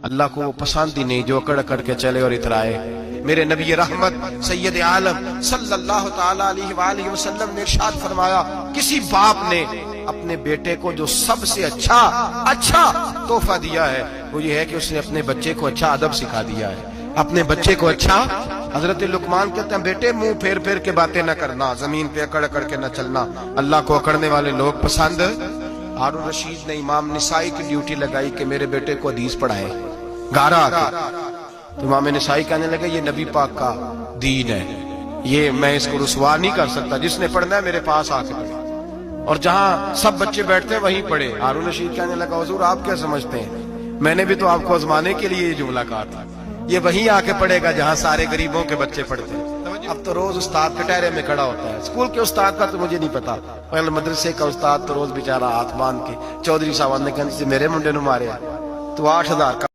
اللہ کو وہ پسند ہی نہیں جو اکڑ اکڑ کے چلے اور اترائے۔ میرے نبی رحمت سید عالم صلی اللہ تعالی علیہ وآلہ وسلم نے ارشاد فرمایا، کسی باپ نے اپنے بیٹے کو جو سب سے اچھا تحفہ دیا ہے وہ یہ ہے کہ اس نے اپنے بچے کو اچھا ادب سکھا دیا ہے، اپنے بچے کو اچھا۔ حضرت لقمان کہتے ہیں بیٹے منہ پھیر پھیر کے باتیں نہ کرنا، زمین پہ اکڑ اکڑ کے نہ چلنا، اللہ کو اکڑنے والے لوگ پسند۔ ہارون رشید نے امام نسائی کی ڈیوٹی لگائی کہ میرے بیٹے کو حدیث پڑھائے گھر آ کے، تو امام نسائی کہنے لگے یہ نبی پاک کا دین ہے، یہ میں اس کو رسوا نہیں کر سکتا، جس نے پڑھنا ہے میرے پاس آ کے پڑھے، اور جہاں سب بچے بیٹھتے ہیں وہیں پڑھے۔ ہارون رشید کہنے لگا حضور آپ کیا سمجھتے ہیں، میں نے بھی تو آپ کو آزمانے کے لیے یہ جملہ کہا تھا، یہ وہیں آ کے پڑھے گا جہاں سارے غریبوں کے بچے پڑھتے ہیں۔ اب تو روز استاد کٹہرے میں کھڑا ہوتا ہے، اسکول کے استاد کا تو مجھے نہیں پتا، پہلے مدرسے کا استاد تو روز بیچارہ ہاتھ باندھ کے چودھری صاحب نے کہا میرے منڈے نو مارے تو 8,000 کا